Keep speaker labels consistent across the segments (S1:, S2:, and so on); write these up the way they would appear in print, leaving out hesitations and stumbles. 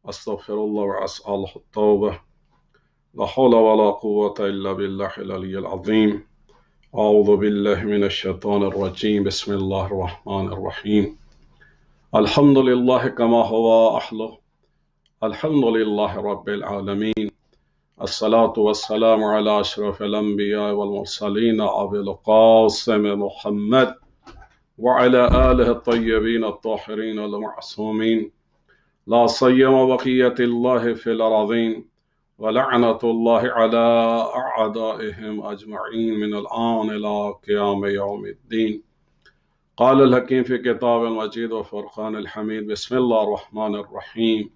S1: أستغفر الله وأسأله التوبة لا حول ولا قوة إلا بالله العلي العظيم أعوذ بالله من الشيطان الرجيم بسم الله الرحمن الرحيم الحمد لله كما هو أحله الحمد لله رب العالمين الصلاة والسلام على أشرف الأنبياء والمرسلين أبي القاسم محمد وعلى آله الطيبين الطاهرين المعصومين لا سيما بقية الله في الأراضين ولعنة الله على أعدائهم أجمعين من الآن إلى قيام يوم الدين قال الحكيم في كتاب المجيد وفرقان الحميد بسم الله الرحمن الرحيم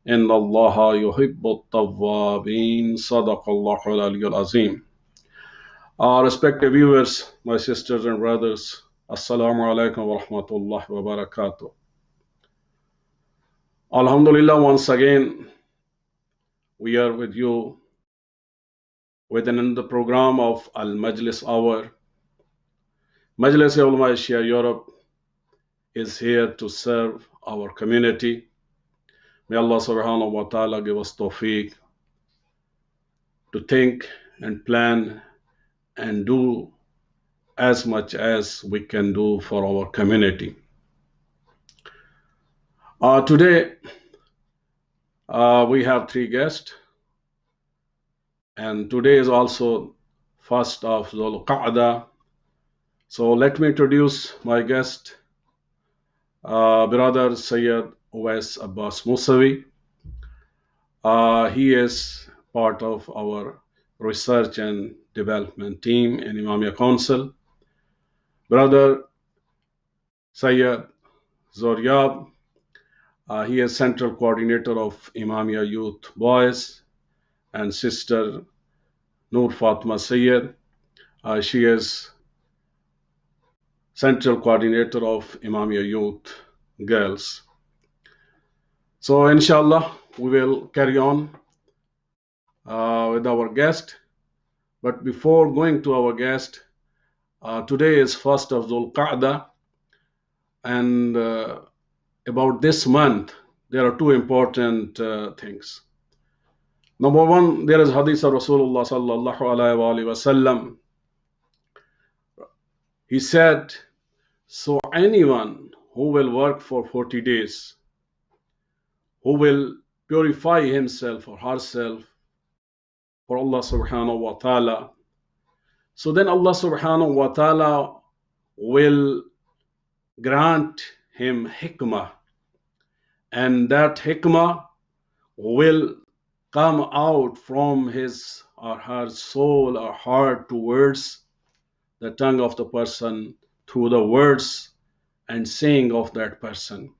S1: إن الله يحب التوابين صدق الله العلي العظيم. Respected viewers, my sisters and brothers, Assalamu alaikum wa rahmatullahi wa barakatuh. Alhamdulillah, once again, we are with you within the program of Al-Majlis Hour. Majlis Ulema Shia Europe is here to serve our community. May Allah subhanahu wa ta'ala give us tawfiq to think and plan and do as much as we can do for our community. Today, we have three guests, and today is also first of Dhul Qa'dah. So let me introduce my guest, brother Syed Abbas Musavi. He is part of our research and development team in Imamia Council. Brother Syed Zoryab, he is Central Coordinator of Imamia Youth Boys, and Sister Noor Fatma Syed. She is Central Coordinator of Imamia Youth Girls. So inshallah, we will carry on with our guest. But before going to our guest, today is first of Dhul Qa'dah, and about this month, there are two important things. Number one, there is Hadith of Rasulullah sallallahu alaihi wasallam. He said, so anyone who will work for 40 days, who will purify himself or herself for Allah subhanahu wa ta'ala, so then Allah subhanahu wa ta'ala will grant him hikmah, and that hikmah will come out from his or her soul or heart towards the tongue of the person through the words and saying of that person.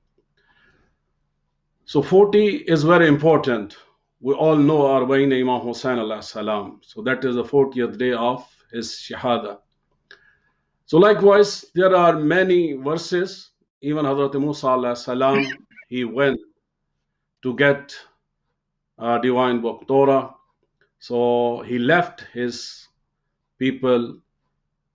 S1: So 40 is very important. We all know our Bain Imam Hussain alayhi salam. So that is the 40th day of his shahada. So likewise, there are many verses. Even Hazrat Musa alayhi salam, he went to get divine book Torah. So he left his people,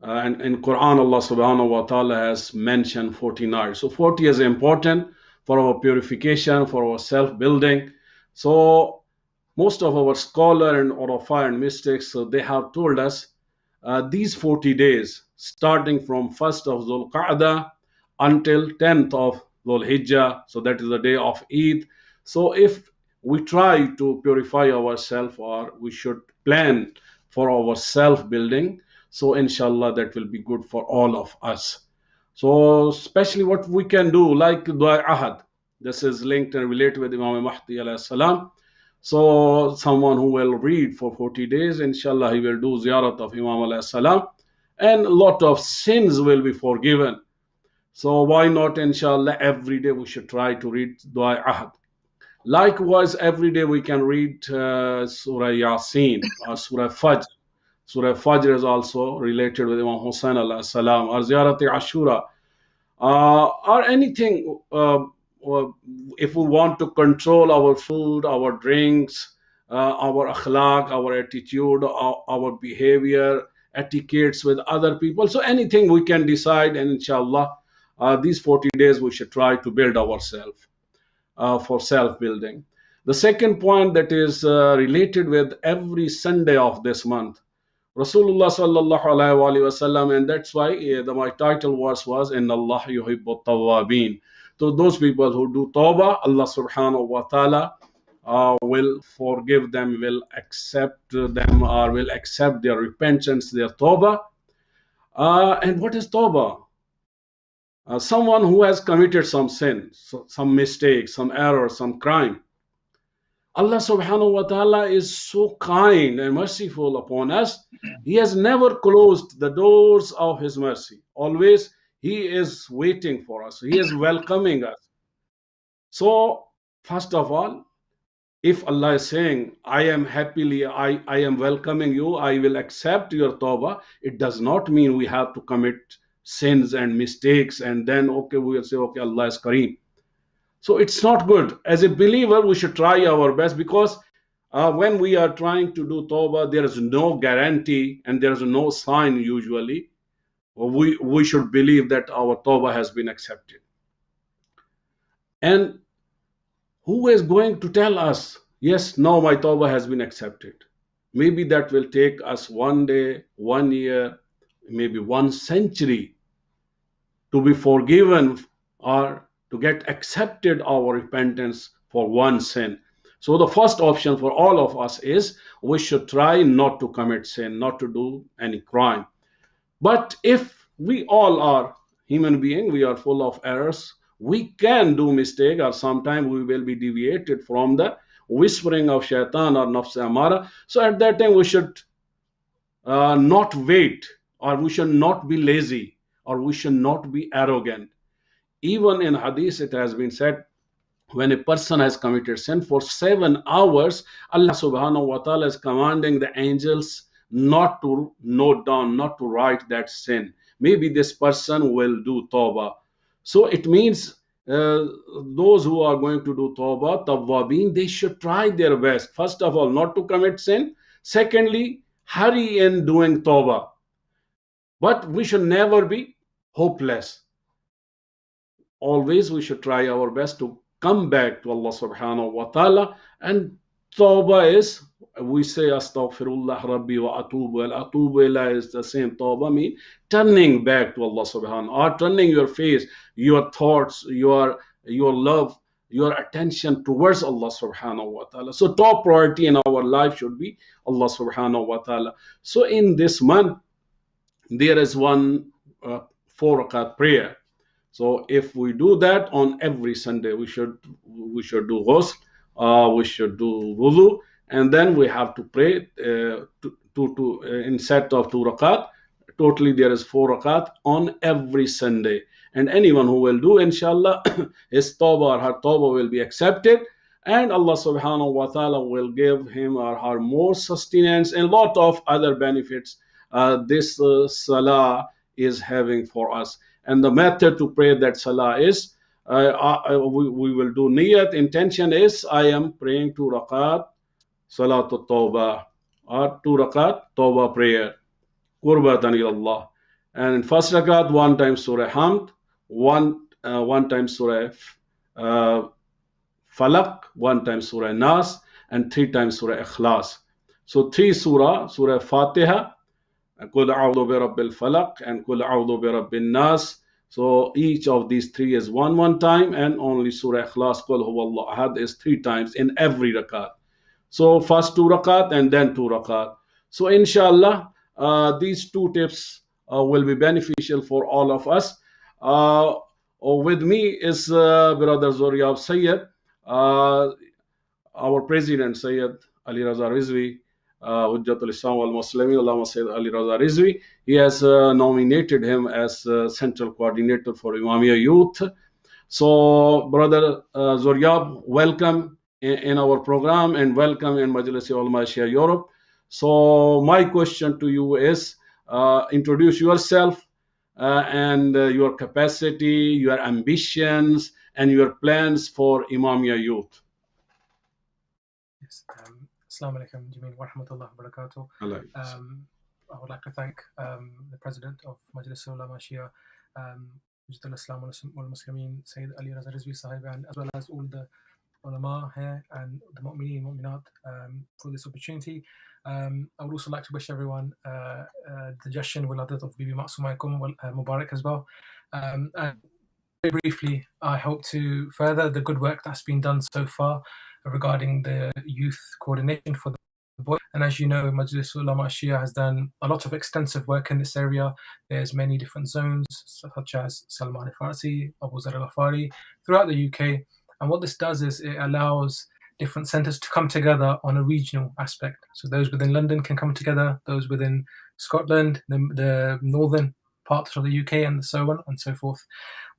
S1: and in Quran Allah subhanahu wa ta'ala has mentioned 40 nights. So 40 is important for our purification, for our self-building. So most of our scholar and Urafai and mystics, so they have told us these 40 days, starting from 1st of Dhul Qa'dah until 10th of Dhul Hijjah, so that is the day of Eid. So if we try to purify ourselves, or we should plan for our self-building, so inshallah that will be good for all of us. So especially what we can do, like Dua Ahad. This is linked and related with Imam Mahdi alayhi salam. So someone who will read for 40 days, inshallah he will do ziyarat of Imam alayhi salam, and a lot of sins will be forgiven. So why not, inshallah, every day we should try to read Dua Ahad. Likewise, every day we can read Surah Yasin or Surah Fajr. Surah Fajr is also related with Imam Hussain alayhi salam, or Ziyarat Ashura, or anything. If we want to control our food, our drinks, our akhlaq, our attitude, our behavior, etiquettes with other people, so anything we can decide, and inshallah, these 40 days we should try to build ourselves for self-building. The second point that is related with every Sunday of this month, Rasulullah sallallahu alaihi wasallam, and that's why my title verse was "Inna Allah yuhibbu tawwabin." So those people who do tawbah, Allah subhanahu wa taala will forgive them, will accept them, or will accept their repentance, their tawbah. And what is tawbah? Someone who has committed some sin, some mistake, some error, some crime. Allah subhanahu wa ta'ala is so kind and merciful upon us. He has never closed the doors of His mercy. Always He is waiting for us. He is welcoming us. So, first of all, if Allah is saying, I am welcoming you, I will accept your tawbah, it does not mean we have to commit sins and mistakes and then, okay, we will say, okay, Allah is Kareem. So it's not good. As a believer, we should try our best, because when we are trying to do tawbah, there is no guarantee and there is no sign usually. We should believe that our tawbah has been accepted. And who is going to tell us, yes, now my tawbah has been accepted? Maybe that will take us one day, 1 year, maybe 1 century to be forgiven or to get accepted our repentance for one sin. So the first option for all of us is we should try not to commit sin, not to do any crime. But if we all are human beings, we are full of errors, we can do mistake, or sometimes we will be deviated from the whispering of shaitan or nafs amara. So at that time we should not wait, or we should not be lazy, or we should not be arrogant. Even in hadith it has been said, when a person has committed sin for 7 hours, Allah subhanahu wa ta'ala is commanding the angels not to note down, not to write that sin. Maybe this person will do tawbah. So it means those who are going to do tawbah, tawwabin, they should try their best. First of all, not to commit sin. Secondly, hurry in doing tawbah. But we should never be hopeless. Always we should try our best to come back to Allah subhanahu wa ta'ala. And tawbah is, we say astaghfirullah rabbi wa atubu. Atubu ilayh is the same. Tawbah means turning back to Allah subhanahu, or turning your face, your thoughts, your love, your attention towards Allah subhanahu wa ta'ala. So top priority in our life should be Allah subhanahu wa ta'ala. So in this month there is one 4 rakat prayer. So if we do that on every Sunday, we should do ghusl, we should do wudu, and then we have to pray in set of 2 rakat. Totally there is 4 rakat on every Sunday. And anyone who will do, inshallah, his tawbah or her tawbah will be accepted, and Allah subhanahu wa ta'ala will give him or her more sustenance and a lot of other benefits this salah is having for us. And the method to pray that salah is, we will do niyat. Intention is, I am praying 2 rakat salatul tawbah, or 2 rakat tawbah prayer, qurbatan ilallah. And in first rakat, 1 time surah hamd, one time surah falaq, 1 time surah nas, and 3 times surah ikhlas. So 3 surah fatiha, Qul a'udhu bi rabbil falaq, and Qul a'udhu bi rabbin nas. So each of these 3 is one time, and only Surah Ikhlas, Qul huwallahu ahad, is 3 times in every rakat. So first 2 rakat and then 2 rakat. So inshallah, these 2 tips will be beneficial for all of us. With me is Brother Zoryab Syed, our President Syed Ali Raza Rizvi, Hujjatul Islam wal Muslimin, Allama Syed Ali Raza Rizvi. He has nominated him as Central Coordinator for Imamia Youth. So, Brother Zoryab, welcome in our program, and welcome in Majlis Ulema Shia Europe. So, my question to you is, introduce yourself and your capacity, your ambitions, and your plans for Imamia Youth.
S2: Yes. Assalamu alaikum, Jameen wa rahmatullah wa barakatuh. I would like to thank the President of Majlis Ulema Shia, Hujjatul Islam wal Muslimin, Sayyid Ali Raza Rizvi Sahib, and as well as all the Ulema here and the Mu'mineen and Mu'minat for this opportunity. I would also like to wish everyone the Jashan Wiladat of Bibi Ma'sumaykum Mubarak as well. And very briefly, I hope to further the good work that's been done so far regarding the youth coordination for the boy. And as you know, Majlis Ulama Shia has done a lot of extensive work in this area. There's many different zones, such as Salman Farsi, Abu Zar al-Ghafari, throughout the UK. And what this does is it allows different centres to come together on a regional aspect. So those within London can come together, those within Scotland, the northern parts of the UK, and so on and so forth.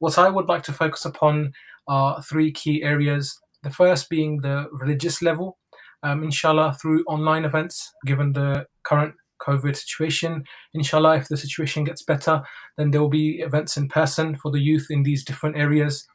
S2: What I would like to focus upon are three key areas. The first being the religious level. Inshallah, through online events, given the current COVID situation. Inshallah, if the situation gets better, then there will be events in person for the youth in these different areas.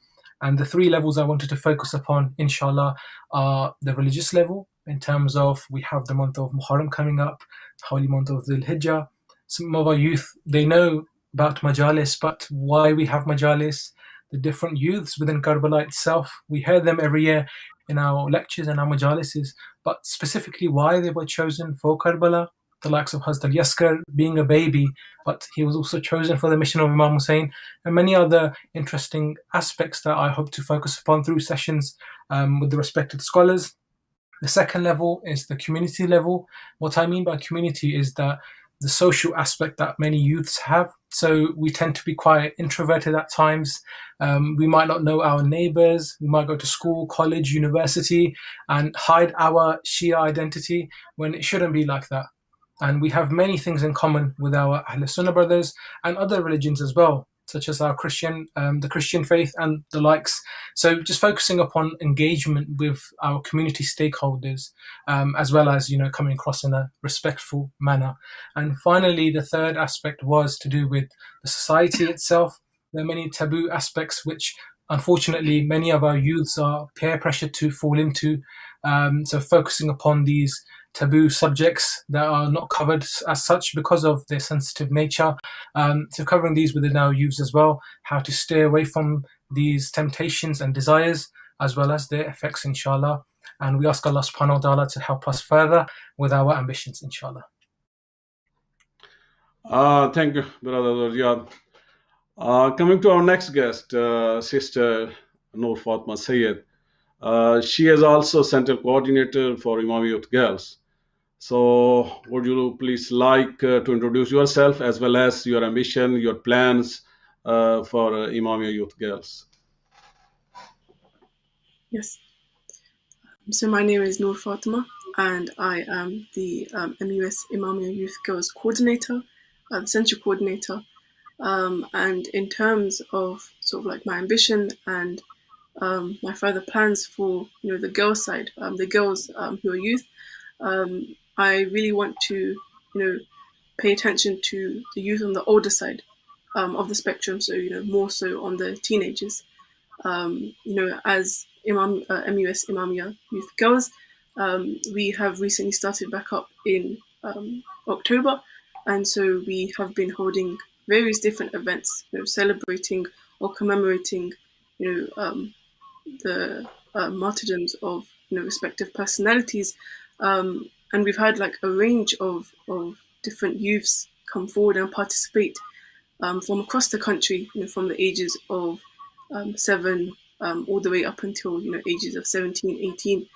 S2: And the three levels I wanted to focus upon, inshallah, are the religious level, in terms of we have the month of Muharram coming up, holy month of Dhul Hijjah. Some of our youth, they know about Majalis, but why we have Majalis, the different youths within Karbala itself, we hear them every year in our lectures and our Majalises, but specifically why they were chosen for Karbala, the likes of Hazrat al-Yaskar being a baby, but he was also chosen for the mission of Imam Hussain, and many other interesting aspects that I hope to focus upon through sessions with the respected scholars. The second level is the community level. What I mean by community is that the social aspect that many youths have. So we tend to be quite introverted at times. We might not know our neighbors. We might go to school, college, university, and hide our Shia identity when it shouldn't be like that. And we have many things in common with our Ahl Sunnah brothers and other religions as well, such as our the Christian faith and the likes. So just focusing upon engagement with our community stakeholders, as well as, coming across in a respectful manner. And finally, the third aspect was to do with the society itself. There are many taboo aspects which, unfortunately, many of our youths are peer pressured to fall into. So focusing upon these taboo subjects that are not covered as such because of their sensitive nature. So covering these within our youths as well, how to stay away from these temptations and desires, as well as their effects, inshallah. And we ask Allah subhanahu wa ta'ala to help us further with our ambitions, inshallah.
S1: Thank you, Brother Riyad. Coming to our next guest, Sister Noor Fatma Syed. She is also Center Coordinator for Imam Youth Girls. So would you please like to introduce yourself as well as your ambition, your plans for Imam Youth Girls?
S3: Yes. So my name is Noor Fatima, and I am the MUS Imamia Youth Girls Coordinator, the Central Coordinator. And in terms of sort of like my ambition and my further plans for the girls' side, the girls who are youth, I really want to pay attention to the youth on the older side of the spectrum. So more so on the teenagers. As MUS Imamia Youth Girls, we have recently started back up in October, and so we have been holding various different events, celebrating or commemorating, the martyrdoms of respective personalities, and we've had like a range of different youths come forward and participate from across the country, from the ages of 7 all the way up until ages of 17, 18,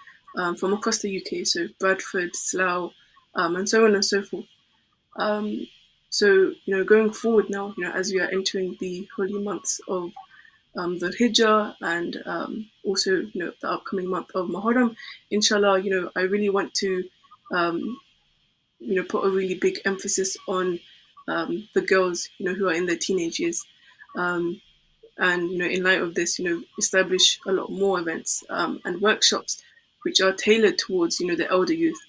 S3: from across the UK, so Bradford, Slough, and so on and so forth. So going forward now, as we are entering the holy months of the Hijjah and also the upcoming month of Muharram, inshallah, I really want to put a really big emphasis on the girls who are in their teenage years, and in light of this, establish a lot more events and workshops which are tailored towards the elder youth,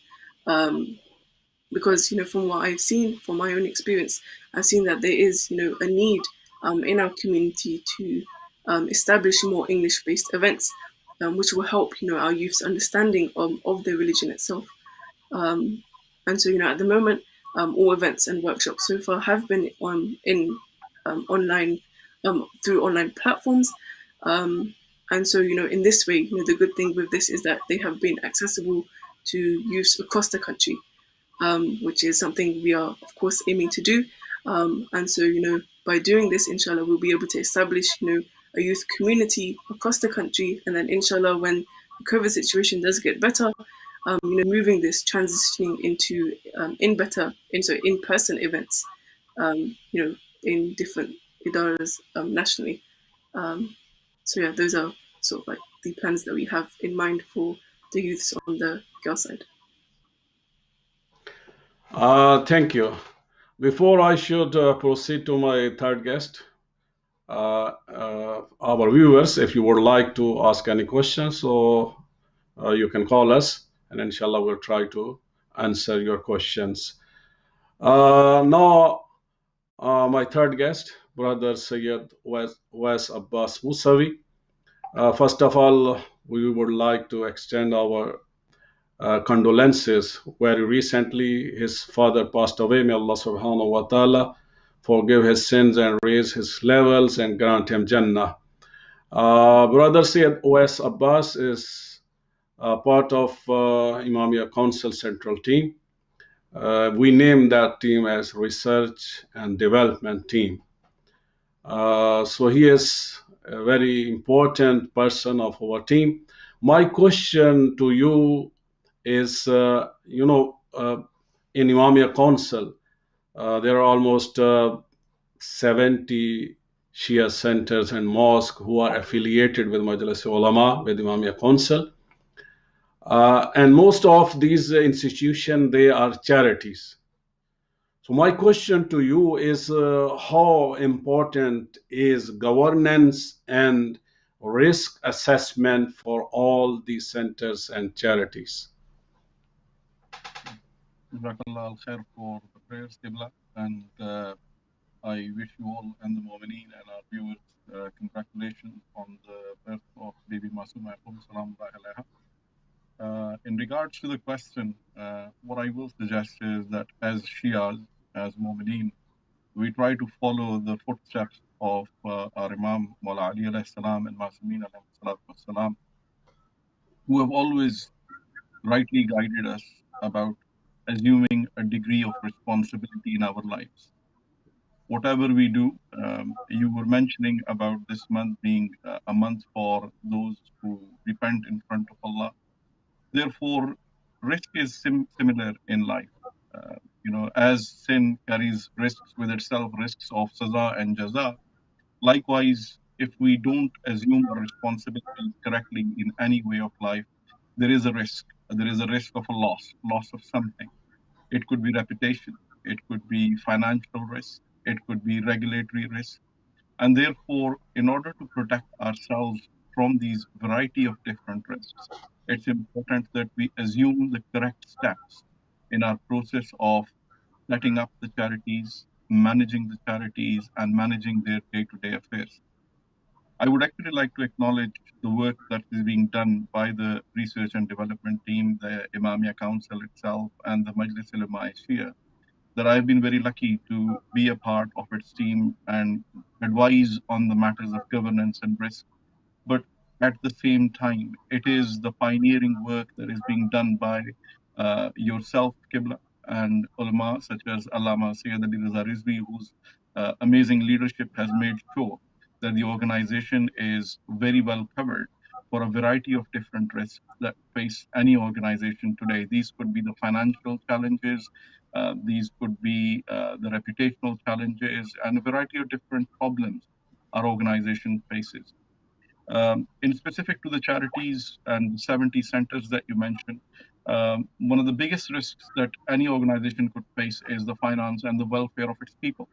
S3: because from what I've seen, from my own experience, I've seen that there is a need in our community to establish more English-based events, which will help our youth's understanding of their religion itself. And so at the moment, all events and workshops so far have been online through online platforms, And so, in this way, the good thing with this is that they have been accessible to youths across the country, which is something we are, of course, aiming to do. And so, by doing this, inshallah, we'll be able to establish, a youth community across the country. And then, inshallah, when the COVID situation does get better, moving this, transitioning into in-person events, in different idaras nationally. So yeah, those are sort of like the plans that we have in mind for the youths on the girl side.
S1: Thank you. Before I should proceed to my third guest, our viewers, if you would like to ask any questions, so you can call us, and inshallah we'll try to answer your questions. Now, my third guest, Brother Syed Wes Abbas Musavi. First of all, we would like to extend our condolences. Very recently, his father passed away. May Allah subhanahu wa ta'ala forgive his sins and raise his levels and grant him Jannah. Brother Syed Wes Abbas is part of Imamia Council Central Team. We named that team as Research and Development Team. So he is a very important person of our team. My question to you is, in Imamia Council, there are almost 70 Shia centers and mosques who are affiliated with Majlis Ulema, with Imamia Council. And most of these institutions, they are charities. So my question to you is, how important is governance and risk assessment for all these centers and charities?
S4: Jazakallah al-khair for the prayers, Qibla, and I wish you all and the Mu'mineen and our viewers congratulations on the birth of baby Masuma. In regards to the question, what I will suggest is that as Shias, as Mu'mineen, we try to follow the footsteps of our Imam Maulana Ali alayhi salam and Masumeen alayhi salam, who have always rightly guided us about assuming a degree of responsibility in our lives. Whatever we do, you were mentioning about this month being a month for those who repent in front of Allah. Therefore, risk is similar in life. As sin carries risks with itself, risks of saza and jaza, likewise, if we don't assume our responsibilities correctly in any way of life, there is a risk. There is a risk of a loss of something. It could be reputation, it could be financial risk, it could be regulatory risk. And therefore, in order to protect ourselves from these variety of different risks, it's important that we assume the correct steps in our process of setting up the charities, managing the charities, and managing their day-to-day affairs. I would actually like to acknowledge the work that is being done by the research and development team, the Imamia Council itself, and the Majlis Ulema Shia, that I've been very lucky to be a part of its team and advise on the matters of governance and risk. But at the same time, it is the pioneering work that is being done by yourself, Qibla, and ulama such as Allama, Syed Raza, whose amazing leadership has made sure that the organization is very well covered for a variety of different risks that face any organization today. These could be the financial challenges, these could be the reputational challenges, and a variety of different problems our organization faces. In specific to the charities and 70 centers that you mentioned, one of the biggest risks that any organization could face is the finance and the welfare of its people.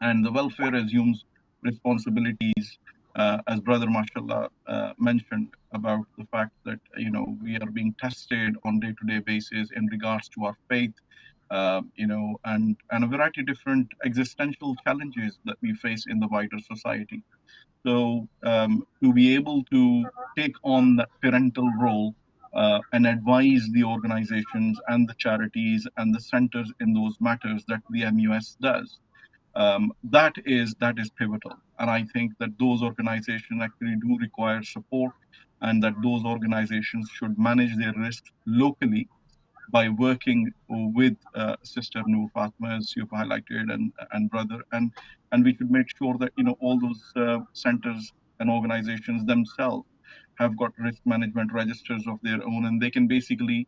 S4: And the welfare assumes responsibilities, as Brother Mashallah mentioned about the fact that we are being tested on day-to-day basis in regards to our faith, and a variety of different existential challenges that we face in the wider society. So to be able to take on that parental role and advise the organizations and the charities and the centers in those matters that the MUS does, That is pivotal. And I think that those organizations actually do require support, and that those organizations should manage their risks locally by working with Sister Noor Fatma, as you've highlighted, and brother, and we should make sure that all those centers and organizations themselves have got risk management registers of their own, and they can basically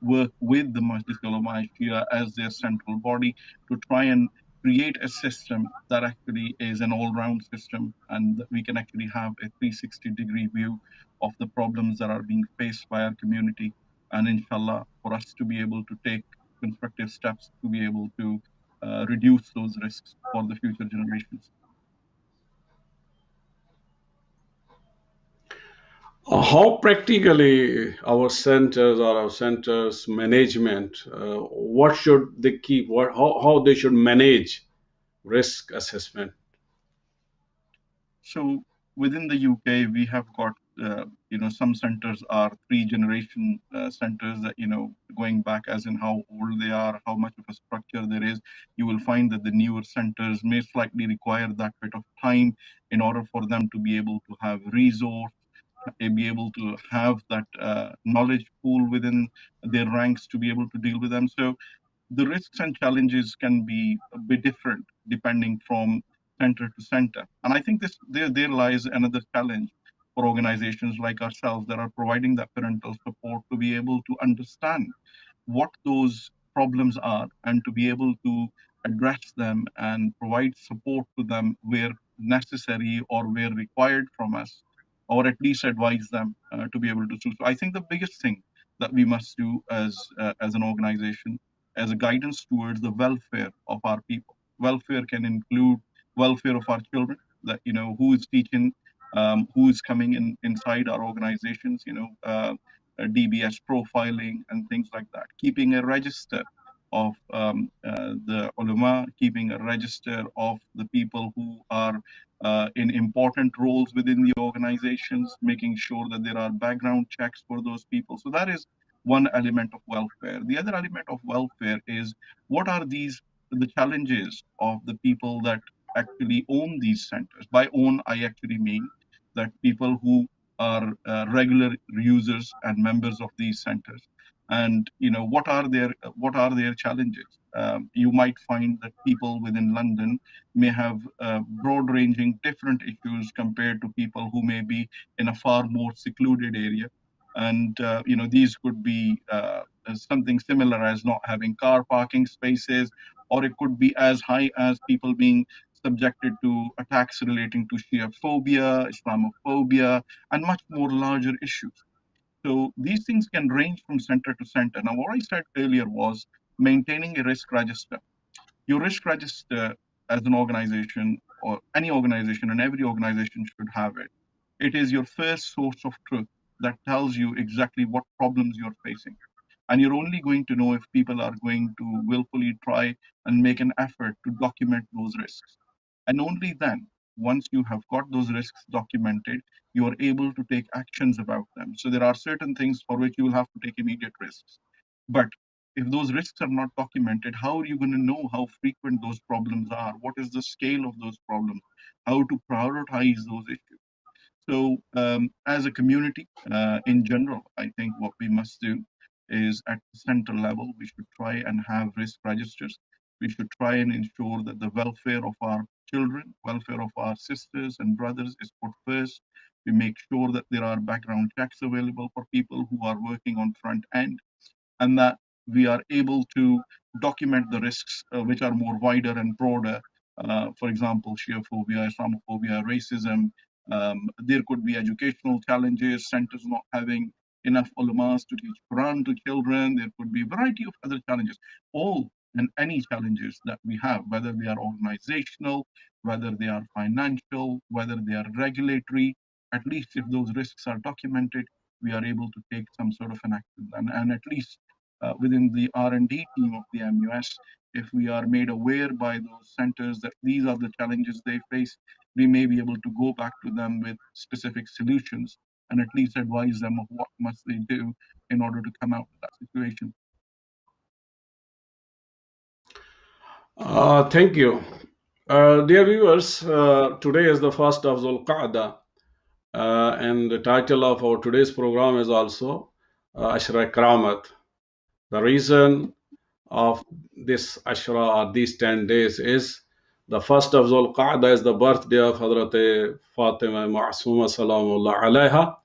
S4: work with the Majlis Ulema Shia as their central body to try and create a system that actually is an all-round system, and that we can actually have a 360-degree view of the problems that are being faced by our community, and inshallah, for us to be able to take constructive steps to be able to reduce those risks for the future generations.
S1: How practically our centers or our centers management, what should they keep, how they should manage risk assessment?
S4: So within the UK, we have got some centers are three-generation centers that going back as in how old they are, how much of a structure there is. You will find that the newer centers may slightly require that bit of time in order for them to be able to have resource, be able to have that knowledge pool within their ranks to be able to deal with them. So the risks and challenges can be a bit different depending from center to center. And I think there lies another challenge for organizations like ourselves that are providing that parental support to be able to understand what those problems are and to be able to address them and provide support to them where necessary or where required from us, or at least advise them to be able to do. So I think the biggest thing that we must do as an organization, as a guidance towards the welfare of our people. Welfare can include welfare of our children, that who is teaching, who is coming inside our organizations, DBS profiling and things like that. Keeping a register of the ulama, keeping a register of the people who are in important roles within the organizations, making sure that there are background checks for those people. So that is one element of welfare. The other element of welfare is what are the challenges of the people that actually own these centers. By own, I actually mean that people who are regular users and members of these centers, and what are their challenges. You might find that people within London may have broad ranging different issues compared to people who may be in a far more secluded area, and these could be something similar as not having car parking spaces, or it could be as high as people being subjected to attacks relating to Shia phobia, Islamophobia, and much more larger issues. So these things can range from center to center. Now, what I said earlier was maintaining a risk register. Your risk register as an organization, or any organization, and every organization should have it. It is your first source of truth that tells you exactly what problems you're facing. And you're only going to know if people are going to willfully try and make an effort to document those risks. And only then, once you have got those risks documented, you are able to take actions about them. So there are certain things for which you will have to take immediate risks. But if those risks are not documented, how are you going to know how frequent those problems are? What is the scale of those problems? How to prioritize those issues? So, as a community in general, I think what we must do is at the center level, we should try and have risk registers. We should try and ensure that the welfare of our children, welfare of our sisters and brothers is put first. We make sure that there are background checks available for people who are working on front end, and that we are able to document the risks which are more wider and broader. For example, Shia phobia, Islamophobia, racism. There could be educational challenges, centers not having enough ulamas to teach Quran to children. There could be a variety of other challenges. All and any challenges that we have, whether they are organizational, whether they are financial, whether they are regulatory, at least if those risks are documented, we are able to take some sort of an action. And at least within the R&D team of the MUS, if we are made aware by those centers that these are the challenges they face, we may be able to go back to them with specific solutions and at least advise them of what must they do in order to come out of that situation.
S1: Thank you. Dear viewers, today is the first of Dhul Qa'dah, and the title of our today's program is also Ashrah Karamat. The reason of this Ashrah or these 10 days is the first of Dhul Qa'dah is the birthday of Hazrat Fatima Ma'asuma Salamullah Alaiha,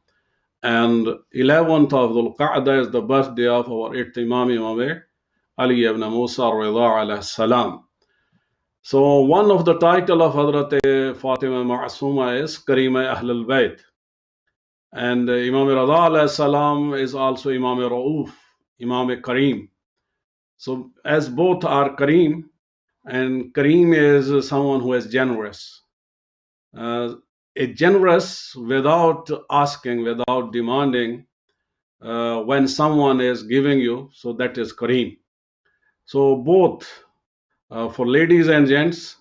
S1: and 11th of Dhul Qa'dah is the birthday of our 8th Imam Ali ibn Musa Rida alayhi salam. So one of the title of Hazrat Fatima Ma'asuma is Karima Ahlebait, and Imam Raza alayhi salam is also Imam Rauf, Imam Kareem. So as both are Kareem, and Kareem is someone who is generous. A generous without asking, without demanding, when someone is giving you, so that is Kareem. So both for ladies and gents.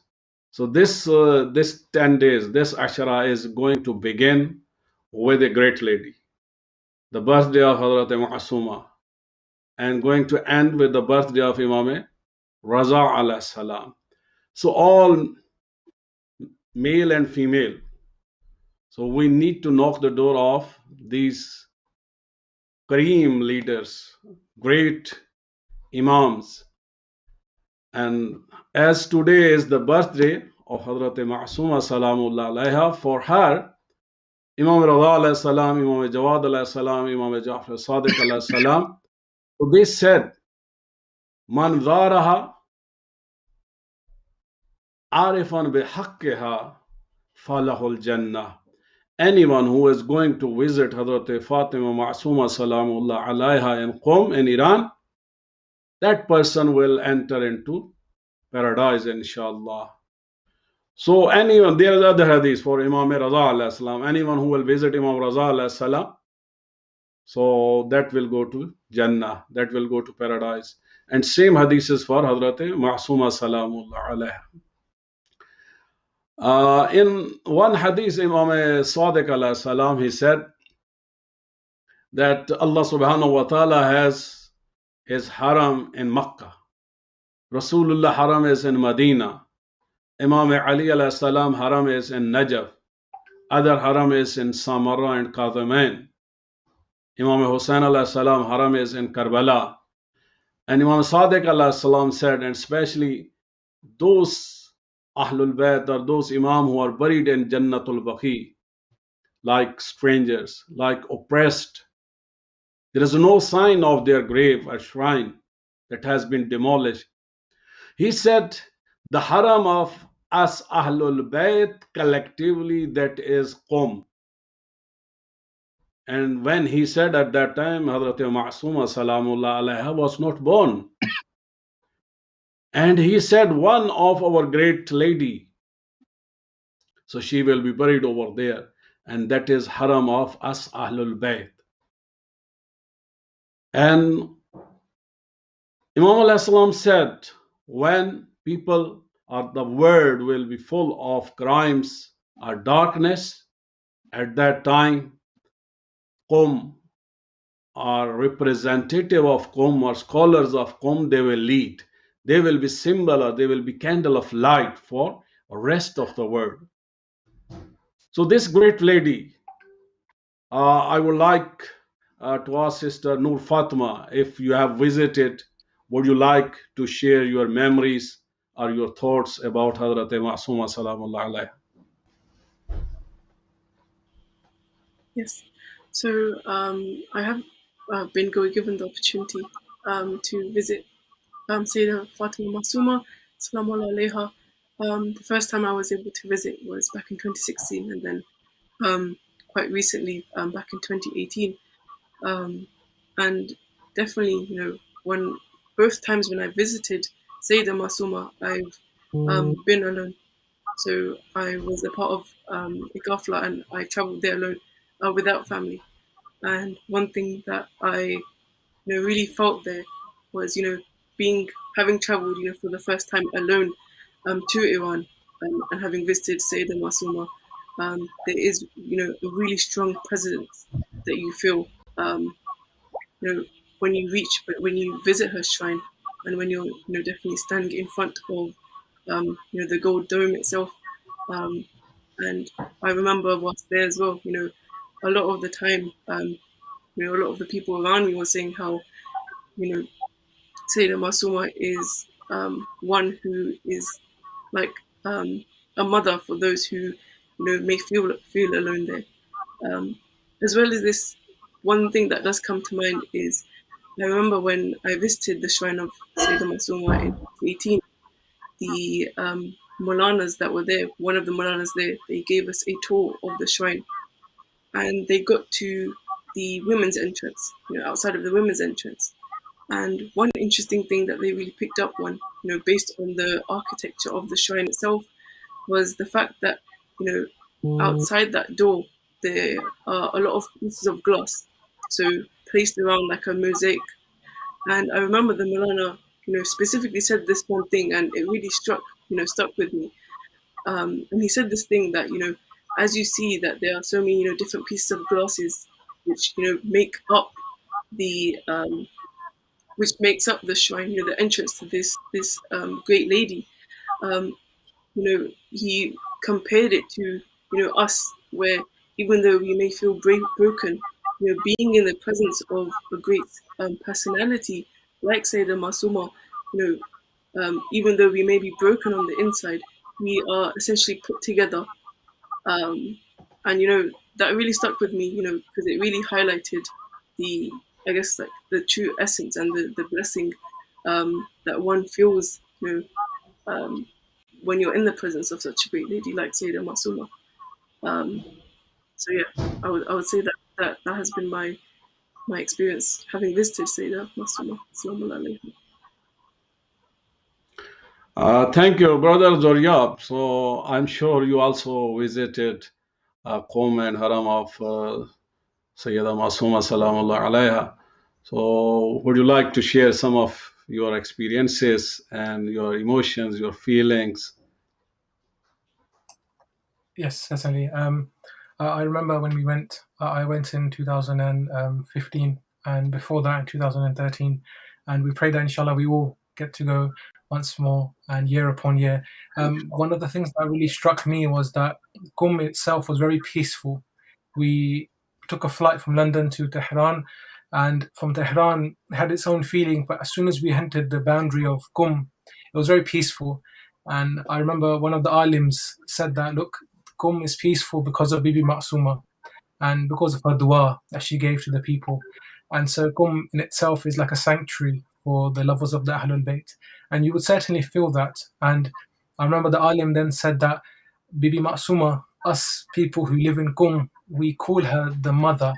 S1: So this 10 days, this Ashrah is going to begin with a great lady, the birthday of Hazrat Ma'asuma, and going to end with the birthday of Imam Raza alayhi salam. So all male and female. So we need to knock the door of these Kareem leaders, great Imams. And as today is the birthday of Hazrat Ma'asuma Salamullah Alaiha, for her, Imam Raza alayhi salam, Imam Jawad alayhi salam, Imam Ja'far Sadiq alayhi salam, so they said, Man zaraha arifan bihaqqiha falahul jannah. Anyone who is going to visit Hazrat Fatima Ma'asuma Salamullah Alaiha in Qom in Iran, that person will enter into paradise, inshallah. So anyone, there is other hadith for Imam Raza alayhi salam. Anyone who will visit Imam Raza alayhi salam, so that will go to Jannah, that will go to paradise. And same hadith is for Hazrat Ma'asuma Salamullah Alaiha. In one hadith, Imam Sadiq alayhi salam, he said that Allah subhanahu wa ta'ala has his haram in Makkah. Rasulullah haram is in Medina. Imam Ali alayhi salam haram is in Najaf. Other haram is in Samarra and Qadhimain. Imam Hussain alayhi salam haram is in Karbala. And Imam Sadiq alayhi salam said, and especially those Ahlul Bayt or those Imam who are buried in Jannatul Baqi, like strangers, like oppressed, there is no sign of their grave or shrine that has been demolished. He said, the haram of us Ahlul Bayt collectively, that is Qom. And when he said at that time, Hazrat Ma'asuma Salamullah Alaiha was not born. And he said, one of our great lady, so she will be buried over there. And that is haram of us Ahlul Bayt. And Imam alayhi salam said, when people or the world will be full of crimes or darkness, at that time, Qom or representative of Qom or scholars of Qom, they will lead. They will be symbol or they will be candle of light for the rest of the world. So this great lady, I would like to ask Sister Nur Fatima, if you have visited, would you like to share your memories or your thoughts about Hazrat Ma'asuma Salamullah Alaiha?
S3: Yes. So I have been given the opportunity to visit Sayyidah Fatima Masuma, Salamu Alaiha. The first time I was able to visit was back in 2016, and then quite recently back in 2018. And definitely, when both times when I visited Sayyidah Masuma, I've been alone. So I was a part of a ghafla, and I traveled there alone without family. And one thing that I really felt there was having traveled for the first time alone to Iran, and having visited Sayyidah Masuma. There is a really strong presence that you feel when you visit her shrine, and when you're definitely standing in front of the gold dome itself. And I remember whilst there as well, a lot of the time, a lot of the people around me were saying how, Sayyidah Masuma is one who is like a mother for those who, may feel alone there. As well as this, one thing that does come to mind is I remember when I visited the shrine of Sayyidah Masuma in 2018, the Maulanas that were there, one of the Maulanas there, they gave us a tour of the shrine, and they got to the women's entrance, outside of the women's entrance. And one interesting thing that they really picked up on, based on the architecture of the shrine itself, was the fact that, outside that door, there are a lot of pieces of glass, so placed around like a mosaic. And I remember the Maulana, specifically said this one thing, and it really stuck with me. And he said this thing that, as you see that there are so many, different pieces of glasses which, make up the which makes up the shrine, the entrance to this great lady. He compared it to, us, where even though we may feel broken, being in the presence of a great personality like Sayyidah Masuma, even though we may be broken on the inside, we are essentially put together. And that really stuck with me, because it really highlighted the, I guess, like the true essence and the blessing that one feels, when you're in the presence of such a great lady like Sayyidah Masuma. So yeah, I would say that has been my experience having visited Sayyidah Masuma. Assalamu alaikum.
S1: Thank you, Brother Zoryab. So I'm sure you also visited Qom and Haram of Sayyidah Masuma Salamullah Alaiha. So would you like to share some of your experiences and your emotions, your feelings?
S2: Yes, certainly. I remember when we went, I went in 2015, and before that in 2013, and we prayed that inshallah we all get to go once more and year upon year. One of the things that really struck me was that Qum itself was very peaceful. We took a flight from London to Tehran, and from Tehran it had its own feeling, but as soon as we entered the boundary of Qum, it was very peaceful. And I remember one of the alims said that, look, Qum is peaceful because of Bibi Ma'suma and because of her dua that she gave to the people. And so Qum in itself is like a sanctuary for the lovers of the Ahlul Bayt. And you would certainly feel that. And I remember the alim then said that Bibi Ma'suma, us people who live in Qum, we call her the mother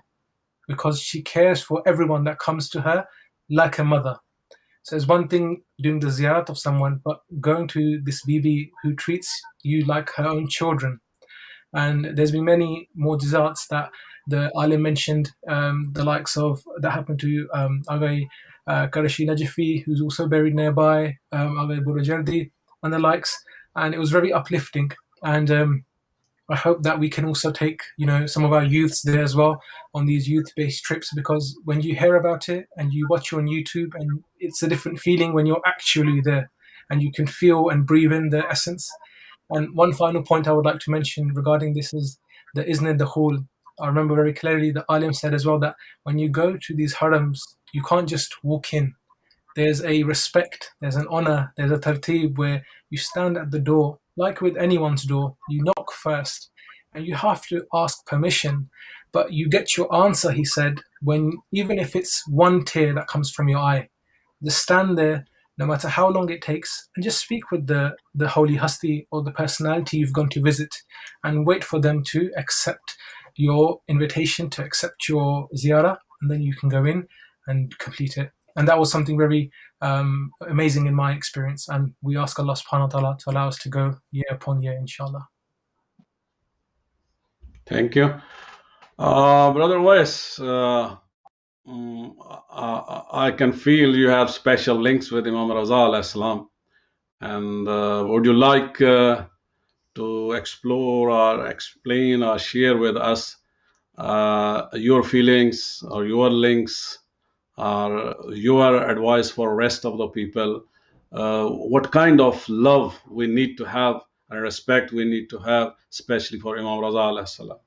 S2: because she cares for everyone that comes to her like a mother. So it's one thing doing the ziyarat of someone, but going to this Bibi who treats you like her own children. And there's been many more desserts that the alim mentioned, the likes of that happened to Aghay Karashi Najafi, who's also buried nearby, Aghay Burajardi, and the likes. And it was very uplifting. And I hope that we can also take, some of our youths there as well on these youth-based trips, because when you hear about it and you watch it on YouTube, and it's a different feeling when you're actually there and you can feel and breathe in the essence. And one final point I would like to mention regarding this is the Izn al-Dukhul. I remember very clearly the alim said as well that when you go to these harams, you can't just walk in. There's a respect, there's an honor, there's a tartib where you stand at the door, like with anyone's door, you knock first, and you have to ask permission, but you get your answer, he said, when even if it's one tear that comes from your eye. Just stand there, no matter how long it takes, and just speak with the holy hasti or the personality you've gone to visit, and wait for them to accept your invitation, to accept your ziyarah, and then you can go in and complete it. And that was something very amazing in my experience. And we ask Allah subhanahu wa ta'ala to allow us to go year upon year, inshallah.
S1: Thank you. Brother Wes, I can feel you have special links with Imam Raza alayhi salam. And would you like to explore or explain or share with us your feelings or your links or your advice for rest of the people what kind of love we need to have and respect we need to have, especially for Imam Raza alayhi salam.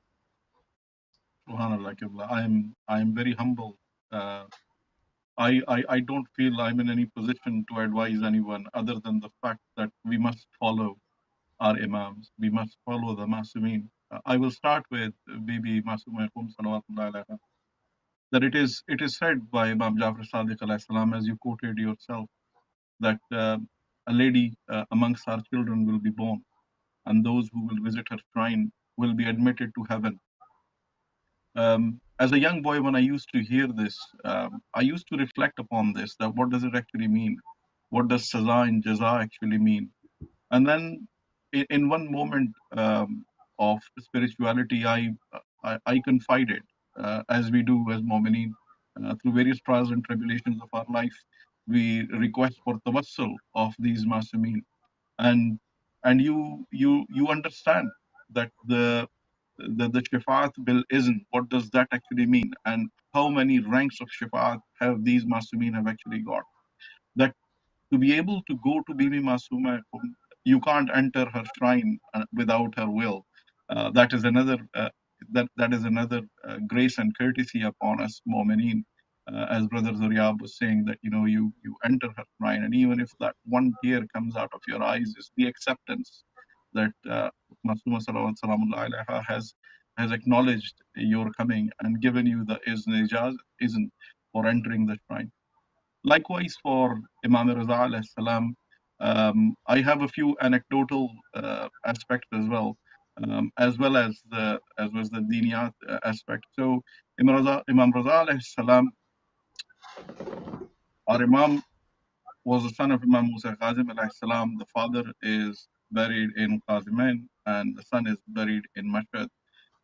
S4: Subhanallah, Qibla. I'm very humble. I don't feel I'm in any position to advise anyone other than the fact that we must follow our Imams. We must follow the Masumeen. I will start with Bibi Masuma Salawatullah alaiha, that it is said by Imam Jafar Sadiq alayhi salam, as you quoted yourself, that a lady amongst our children will be born, and those who will visit her shrine will be admitted to heaven. As a young boy, when I used to hear this, I used to reflect upon this, that what does it actually mean? What does Saza and Jaza actually mean? And then in one moment of spirituality, I confided, as we do as Mu'mineen, through various trials and tribulations of our life, we request for tawassul of these Masumeen. And you understand that the Shafa'at bil Izn, what does that actually mean? And how many ranks of Shafa'at have these Masumeen have actually got? That to be able to go to Bibi Masuma, you can't enter her shrine without her will. That is another grace and courtesy upon us, Mu'mineen. As Brother Zuryab was saying, that you enter her shrine, and even if that one tear comes out of your eyes, is the acceptance that Masuma Salawat Salamullah alaiha has acknowledged your coming and given you the izn for entering the shrine. Likewise for Imam Raza alayhi salam, I have a few anecdotal aspects as well as the diniyat aspect. So Imam Raza alayhi salam, our Imam was the son of Imam Musa Qazim alayhi salam. The father is buried in Qazimain and the son is buried in Mashhad.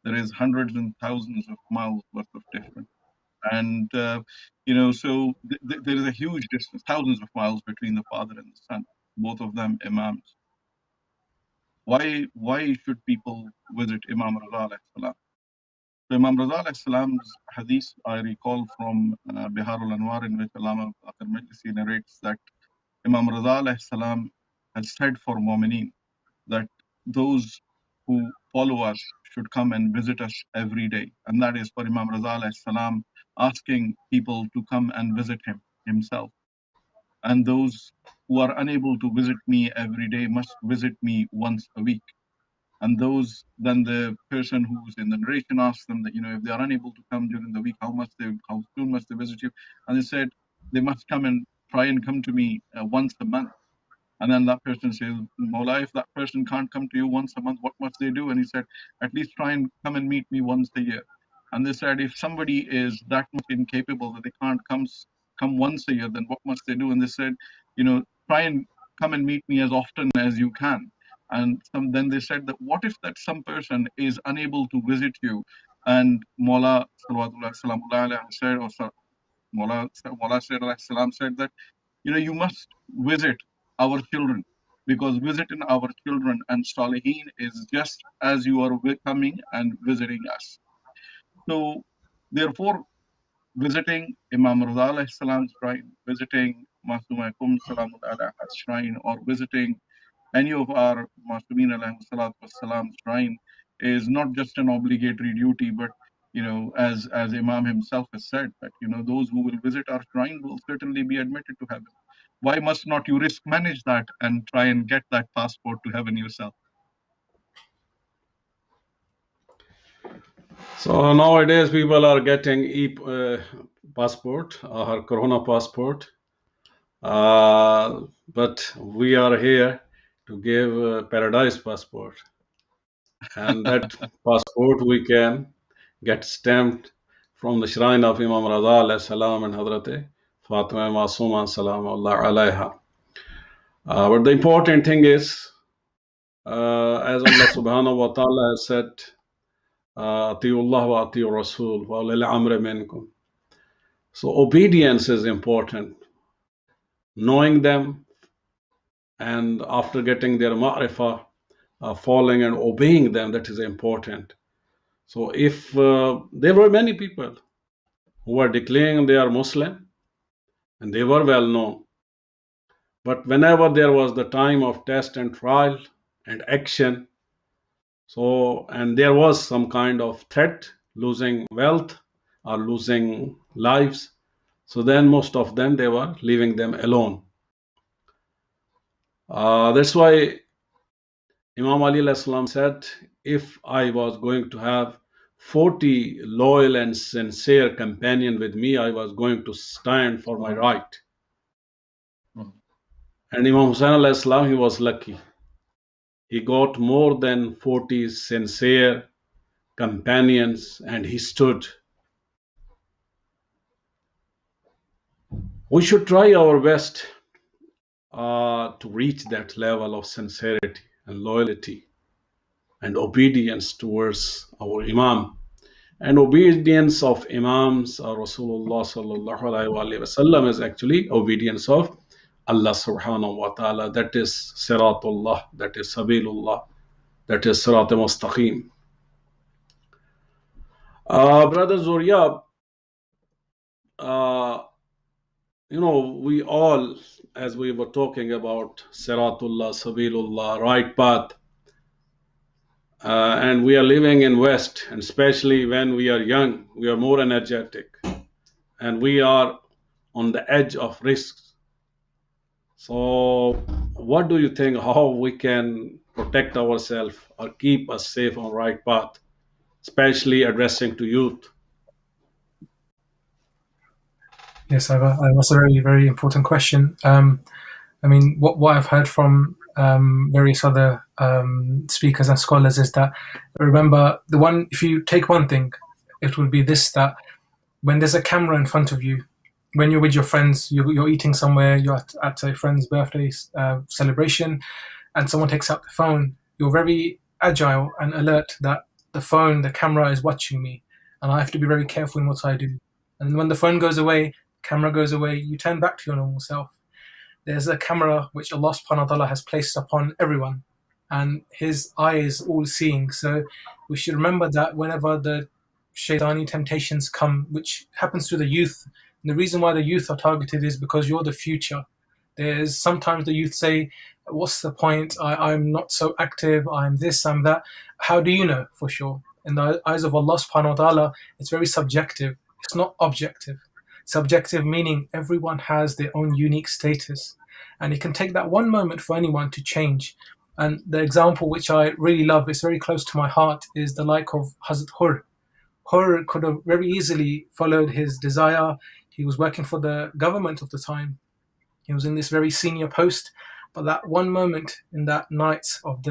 S4: There is hundreds and thousands of miles worth of difference. And so there is a huge distance, thousands of miles between the father and the son, both of them imams. Why should people visit Imam Raza alayhi salam? So Imam Raza alayhi salam's hadith I recall from Bihar al-Anwar, in which Allama Majlis narrates that Imam Raza alayhi salam has said for Mu'mineen that those who follow us should come and visit us every day. And that is for Imam Raza alayhi salam asking people to come and visit him himself. And those who are unable to visit me every day must visit me once a week. And then the person who's in the narration asks them that, if they are unable to come during the week, how soon must they visit you? And they said they must try and come to me once a month. And then that person says, Mawla, if that person can't come to you once a month, what must they do? And he said, at least try and come and meet me once a year. And they said, if somebody is that much incapable that they can't come once a year, then what must they do? And they said, try and come and meet me as often as you can. And then they said that what if that some person is unable to visit you? And Mawla said, or Mawla said that, you must visit our children, because visiting our children and Salihin is just as you are coming and visiting us. So therefore, visiting Imam Raza alayhi salam's shrine, visiting Masuma Salamul alaiha's shrine, or visiting any of our Masumeen alayhi salatu wassalam's shrine is not just an obligatory duty, but as Imam himself has said, that those who will visit our shrine will certainly be admitted to heaven. Why must not you risk manage that and try and get that passport to heaven yourself?
S1: So nowadays people are getting passport or Corona passport, but we are here to give Paradise passport, and that passport we can get stamped from the shrine of Imam Raza alayhi salam and Hazrat Fatima Masuma salamullah alayha. But the important thing is, as Allah subhanahu wa ta'ala has said, Atiullah wa atiur Rasul wa ulil amri minkum. So obedience is important. Knowing them, and after getting their ma'rifah, following and obeying them, that is important. So if there were many people who were declaring they are Muslim, and they were well known, But whenever there was the time of test and trial and action, and there was some kind of threat, losing wealth or losing lives, so then most of them, they were leaving them alone. That's why Imam Ali alayhi salam said, if I was going to have 40 loyal and sincere companions with me, I was going to stand for my right. And Imam Hussain alayhi salam, he was lucky. He got more than 40 sincere companions and he stood. We should try our best to reach that level of sincerity and loyalty and obedience towards our Imam. And obedience of Imams or Rasulullah sallallahu alaihi wasallam is actually obedience of Allah subhanahu wa ta'ala. That is Siratullah, that is Sabilullah, that is Sirat Mustaqim. Brother Zoria, we all, as we were talking about Siratullah, Sabilullah, right path, and we are living in West, and especially when we are young, we are more energetic, and we are on the edge of risks. So, what do you think? How we can protect ourselves or keep us safe on right path, especially addressing to youth?
S2: Yes, that's a very, very important question. I mean, what I've heard from various other speakers and scholars is that, remember, if you take one thing, it would be this, that when there's a camera in front of you, when you're with your friends, you're eating somewhere, you're at a friend's birthday celebration, and someone takes out the phone, you're very agile and alert that the camera is watching me, and I have to be very careful in what I do. And when the phone goes away, camera goes away, you turn back to your normal self. There's a camera which Allah subhanahu wa ta'ala has placed upon everyone, and His eye is all seeing. So we should remember that whenever the shaitani temptations come, which happens to the youth, and the reason why the youth are targeted is because you're the future. There's sometimes the youth say, what's the point? I'm not so active, I'm this, I'm that. How do you know for sure? In the eyes of Allah subhanahu wa ta'ala, it's very subjective. It's not objective. Subjective meaning everyone has their own unique status. And it can take that one moment for anyone to change. And the example which I really love, is very close to my heart, is the like of Hazrat Hur. Hur could have very easily followed his desire. He was working for the government of the time. He was in this very senior post. But that one moment in that night of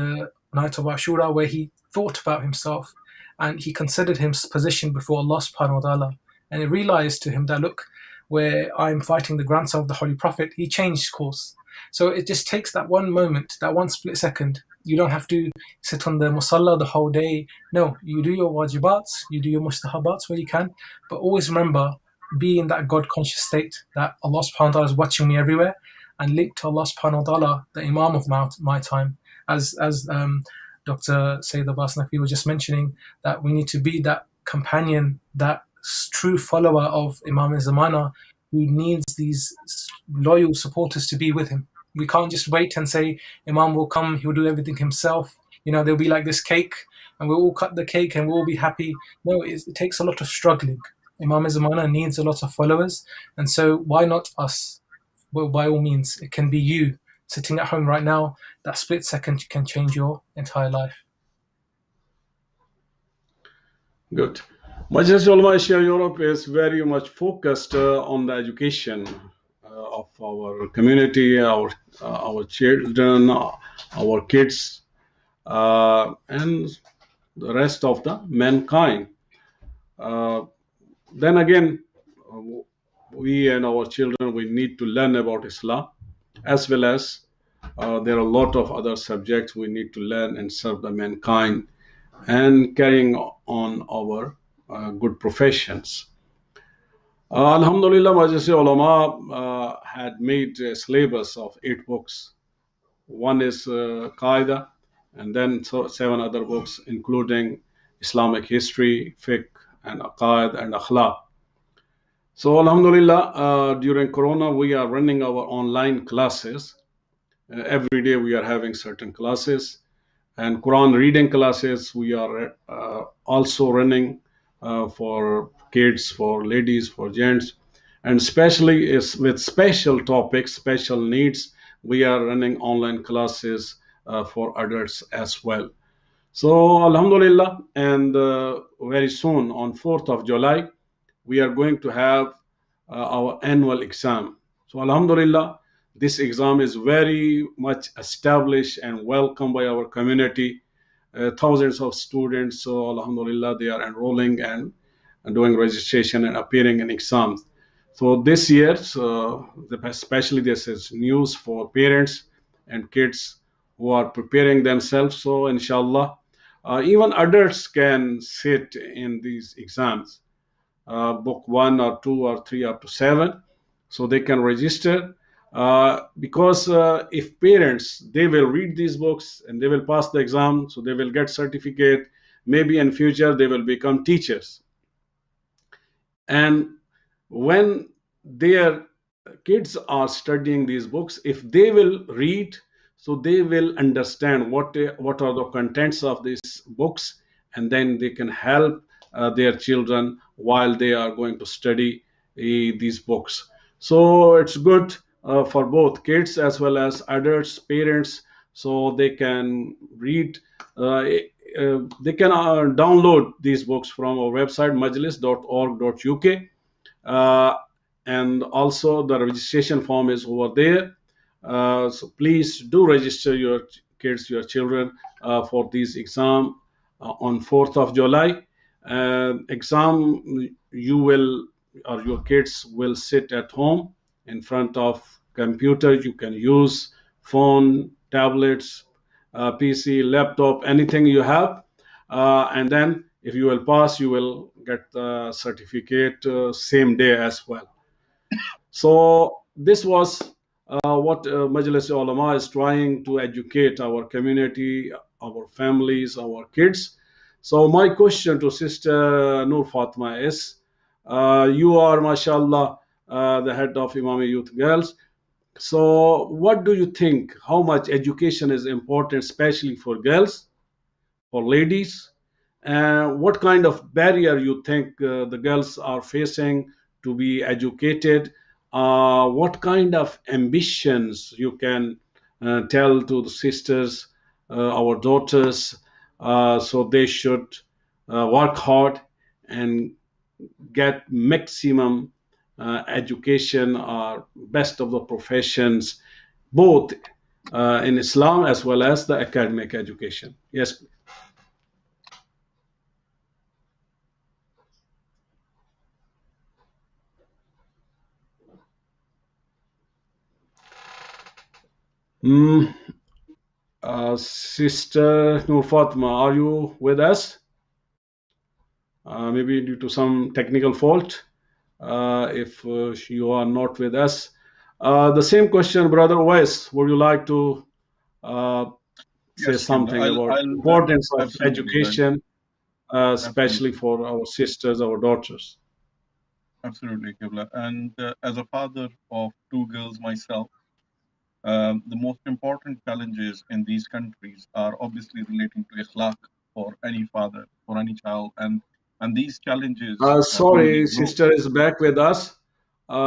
S2: Ashura, where he thought about himself and he considered his position before Allah subhanahu wa ta'ala, and he realized to him that, look, where I'm fighting the grandson of the Holy Prophet, he changed course. So it just takes that one moment, that one split second. You don't have to sit on the musalla the whole day. No, you do your wajibats, you do your mustahabats where you can, but always remember, be in that God-conscious state that Allah subhanahu wa ta'ala is watching me everywhere, and link to Allah subhanahu wa ta'ala, the Imam of my time. As Dr. Syed Abbas Naqvi was just mentioning, that we need to be that companion, that true follower of Imam Zamana, who needs these loyal supporters to be with him. We can't just wait and say Imam will come, he'll do everything himself. There'll be like this cake and we'll all cut the cake and we'll all be happy. No, it takes a lot of struggling. Imam Zamana needs a lot of followers, and so why not us? Well, by all means, it can be you sitting at home right now. That split second can change your entire life.
S1: Good. Majlis Ulema Asia Europe is very much focused on the education of our community, our children, our kids, and the rest of the mankind. Then again, we and our children, we need to learn about Islam, as well as there are a lot of other subjects we need to learn and serve the mankind and carrying on our good professions. Alhamdulillah, Majlis Ulema had made a syllabus of 8 books. One is Qaida, and then 7 other books, including Islamic history, fiqh, and aqaid and akhlaq. So Alhamdulillah, during Corona, we are running our online classes. Every day we are having certain classes, and Quran reading classes we are also running for kids, for ladies, for gents, and especially is with special topics, special needs. We are running online classes for adults as well. So, Alhamdulillah, and very soon on 4th of July, we are going to have our annual exam. So, Alhamdulillah, this exam is very much established and welcomed by our community. Thousands of students, so Alhamdulillah, they are enrolling and doing registration and appearing in exams. So this year, especially this is news for parents and kids who are preparing themselves. So inshallah, even adults can sit in these exams, book one or two or three up to seven, so they can register. Because if parents they will read these books and they will pass the exam, so they will get certificate. Maybe in future they will become teachers, and when their kids are studying these books, if they will read, so they will understand what are the contents of these books, and then they can help their children while they are going to study these books. So it's good for both kids as well as adults, parents, so they can read. They can download these books from our website majlis.org.uk, uh, and also the registration form is over there. So please do register your kids, your children, for this exam on 4th of July. Exam, you will, or your kids will sit at home in front of computer. You can use phone, tablets, PC, laptop, anything you have, and then if you will pass, you will get the certificate same day as well. So this was what Majlis Ulema is trying to educate our community, our families, our kids. So my question to Sister Nur Fatma is, you are, mashallah, the head of Imami Youth Girls. So what do you think? How much education is important, especially for girls, for ladies? What kind of barrier you think the girls are facing to be educated? What kind of ambitions you can tell to the sisters, our daughters, so they should work hard and get maximum education or best of the professions, both in Islam as well as the academic education? Yes. Mm, Sister Nur Fatma, are you with us? Maybe due to some technical fault, if you are not with us. The same question, Brother Wes, would you like to uh, say
S4: Yes, Qibla.
S1: something about
S4: I'll
S1: importance of
S4: absolutely,
S1: education, especially
S4: absolutely,
S1: for our sisters, our daughters?
S4: absolutely, Qibla. And as a father of two girls myself, the most important challenges in these countries are obviously relating to akhlaq for any father, for any child, and these challenges only
S1: Sorry,
S4: grow.
S1: sister is back with us.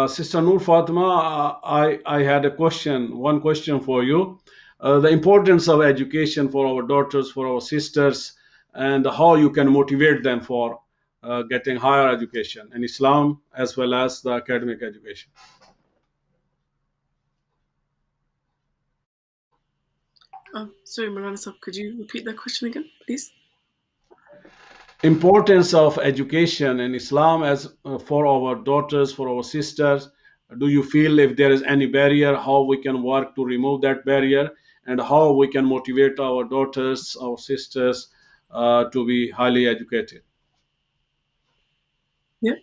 S1: Sister Nur Fatima, I had a question, one question for you. The importance of education for our daughters, for our sisters, and how you can motivate them for getting higher education in Islam as well as the academic education.
S3: Sorry, Maulana Sahib, could you repeat that question again, please?
S1: Importance of education in Islam as for our daughters, for our sisters. Do you feel if there is any barrier, how we can work to remove that barrier, and how we can motivate our daughters, our sisters to be highly educated?
S3: Yeah.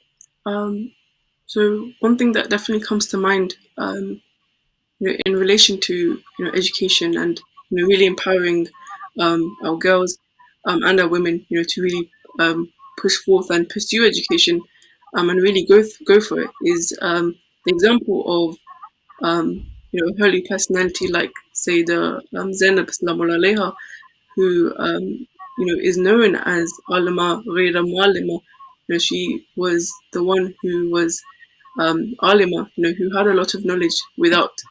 S3: So one thing that definitely comes to mind, in relation to education and really empowering our girls and our women, to really push forth and pursue education and really go for it is the example of holy personality like Sayyidah Zainab Salaamullah Alaiha, who is known as Alima Ghayra Muallima. She was the one who was Alima, who had a lot of knowledge without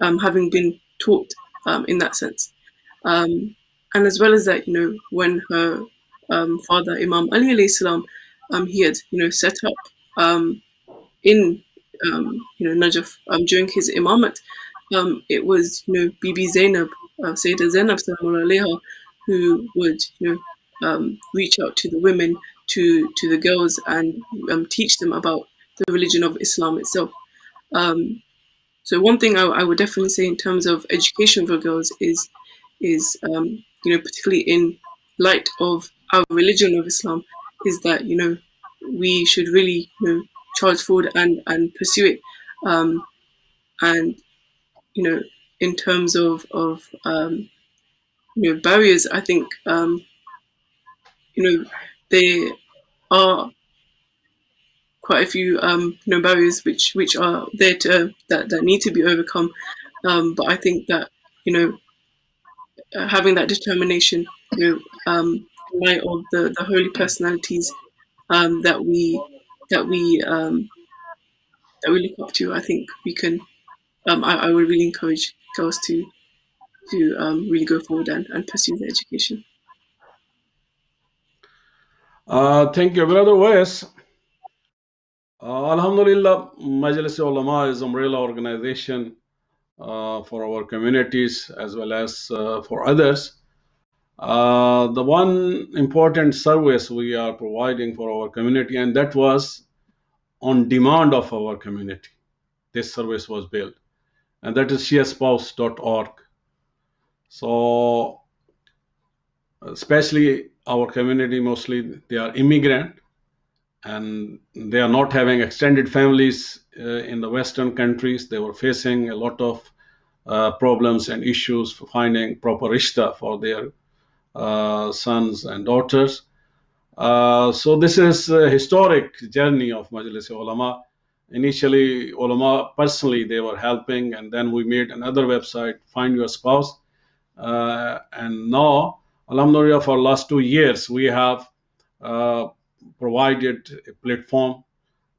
S3: having been taught in that sense. And as well as that, when her father Imam Ali alayhi salam, he had set up in Najaf during his imamat, it was Bibi Zainab, Sayyidah Zainab Salaamullah Alaiha, who would reach out to the women, to the girls, and teach them about the religion of Islam itself. So one thing I would definitely say in terms of education for girls is particularly in light of our religion of Islam, is that we should really charge forward and pursue it. And in terms of barriers, I think there are quite a few barriers which are there to that need to be overcome. But I think that having that determination, in light of the holy personalities that we look up to, I think we can. I would really encourage girls to really go forward and pursue their education.
S1: Thank you, Brother Wes. Alhamdulillah, Majlis Ulema is umbrella organization for our communities as well as for others. The one important service we are providing for our community, and that was on demand of our community. This service was built, and that is shiaspouse.org. So, especially our community, mostly they are immigrant, and they are not having extended families in the Western countries. They were facing a lot of problems and issues for finding proper rishta for their sons and daughters. So this is a historic journey of Majlis Ulema. Initially, Ulema personally, they were helping, and then we made another website, Find Your Spouse. And now, alhamdulillah, for last 2 years, we have provided a platform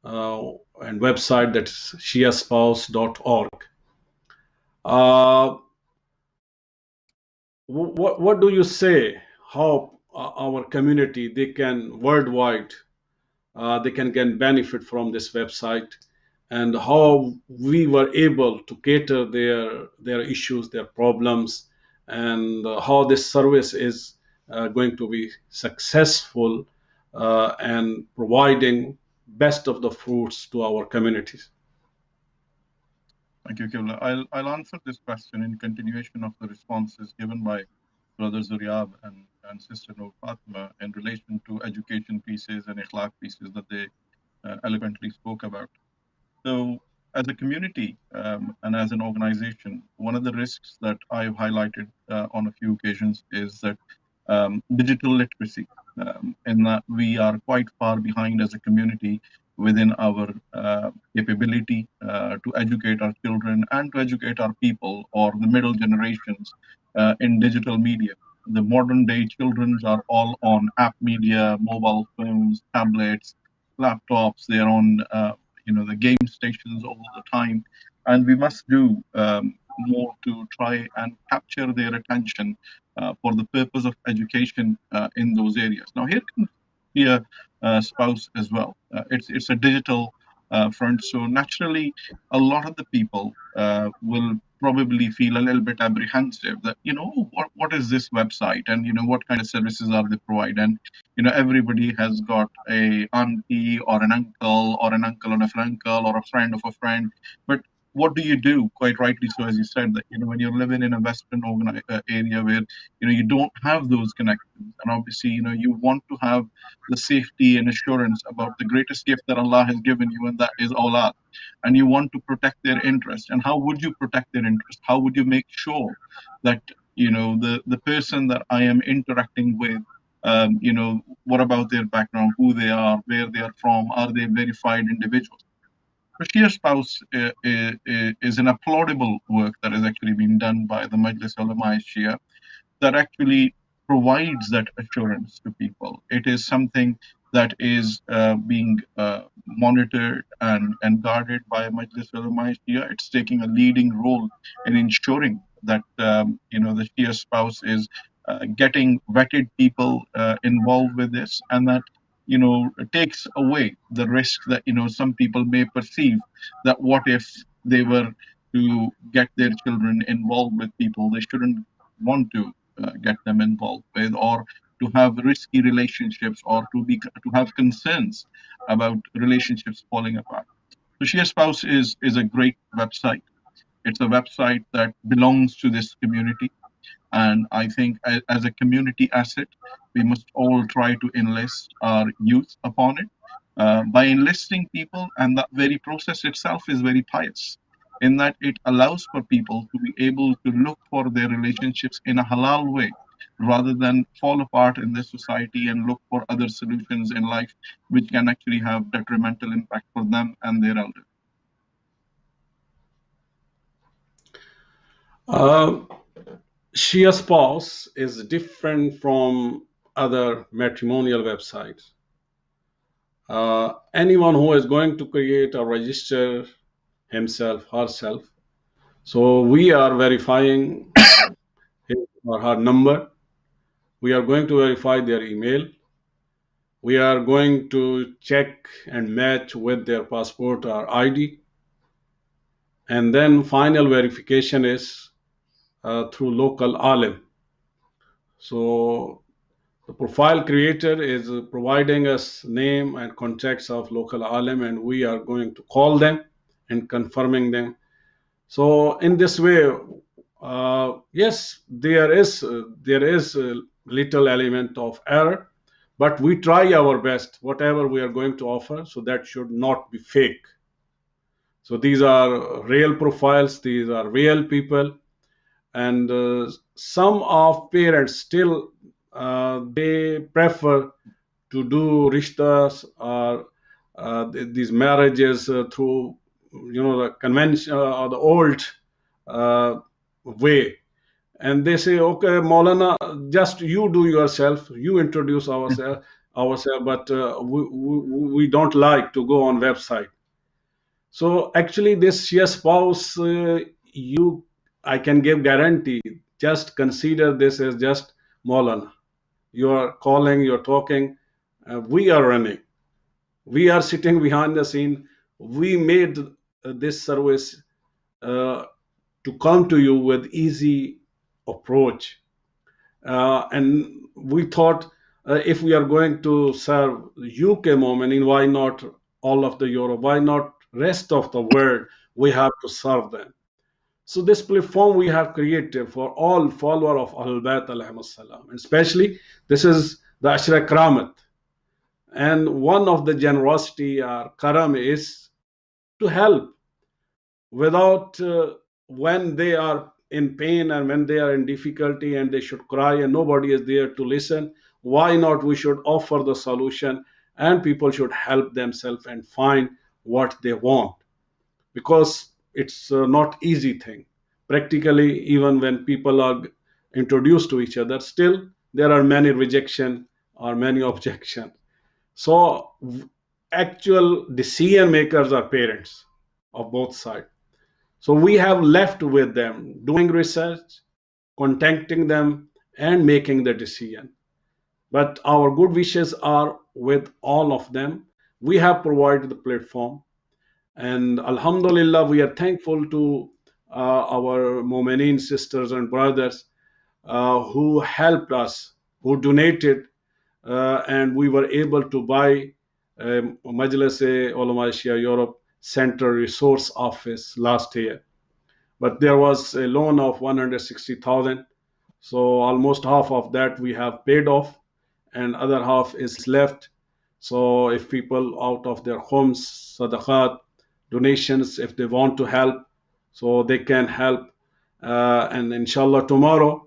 S1: and website that's shiaspouse.org. What do you say? How our community, they can worldwide, they can get benefit from this website, and how we were able to cater their issues, their problems, and how this service is going to be successful and providing best of the fruits to our communities.
S4: Thank you, Qibla. I'll answer this question in continuation of the responses given by Brother Zuriab and Sister Nur Fatima in relation to education pieces and ikhlaq pieces that they eloquently spoke about. So, as a community and as an organization, one of the risks that I've highlighted on a few occasions is that digital literacy, in that we are quite far behind as a community within our capability to educate our children and to educate our people or the middle generations in digital media. The modern day children are all on app media, mobile phones, tablets, laptops. They're on the game stations all the time, and we must do more to try and capture their attention for the purpose of education in those areas. Now, here can be a spouse as well. It's a digital front, so naturally, a lot of the people will probably feel a little bit apprehensive that what is this website, and what kind of services are they provide, and everybody has got a auntie or an uncle or an uncle and a uncle or a friend of a friend, but what do you do? Quite rightly so, as you said, that when you're living in a Western area where you don't have those connections, and obviously you want to have the safety and assurance about the greatest gift that Allah has given you, and that is awlad, and you want to protect their interest. And how would you protect their interest? How would you make sure that the person that I am interacting with, what about their background, who they are, where they are from, are they verified individuals? The Shia spouse is an applaudable work that has actually been done by the Majlis Ulema Shia that actually provides that assurance to people. It is something that is being monitored and guarded by Majlis Ulema Shia. It's taking a leading role in ensuring that the Shia spouse is getting vetted people involved with this, and that takes away the risk that some people may perceive that what if they were to get their children involved with people they shouldn't want to get them involved with, or to have risky relationships, or to have concerns about relationships falling apart. So Shia Spouse is a great website. It's a website that belongs to this community. And I think as a community asset, we must all try to enlist our youth upon it. By enlisting people, and that very process itself is very pious, in that it allows for people to be able to look for their relationships in a halal way, rather than fall apart in this society and look for other solutions in life, which can actually have detrimental impact for them and their elders.
S1: Shia Spouse is different from other matrimonial websites. Anyone who is going to create or register himself, herself, so we are verifying his or her number. We are going to verify their email. We are going to check and match with their passport or ID. And then final verification is through local alim. So the profile creator is providing us name and contacts of local alim, and we are going to call them and confirming them. So in this way, yes, there is a little element of error, but we try our best, whatever we are going to offer, so that should not be fake. So these are real profiles, these are real people, and some of parents still they prefer to do rishtas or these marriages through the convention or the old way, and they say, okay, Maulana, just you do yourself, you introduce ourselves, but we don't like to go on website. So actually, this Shia Spouse, I can give guarantee. Just consider this as just Maulana. You are calling, you're talking. We are running. We are sitting behind the scene. We made this service to come to you with easy approach. And we thought if we are going to serve UK moment, why not all of the Europe? Why not rest of the world? We have to serve them. So this platform we have created for all follower of Ahlebait salam, and especially this is the Ashrah Karamat. And one of the generosity or karam is to help without when they are in pain and when they are in difficulty and they should cry and nobody is there to listen. Why not we should offer the solution and people should help themselves and find what they want, because it's not easy thing. Practically, even when people are introduced to each other, still there are many rejection or many objections. So actual decision makers are parents of both sides. So we have left with them doing research, contacting them, and making the decision. But our good wishes are with all of them. We have provided the platform, and Alhamdulillah, we are thankful to our Mu'mineen sisters and brothers who helped us, who donated, and we were able to buy Majlis Ulema Shia Europe Central Resource Office last year. But there was a loan of 160,000, so almost half of that we have paid off, and other half is left. So if people out of their homes, sadaqat, donations, if they want to help, so they can help. And inshallah tomorrow,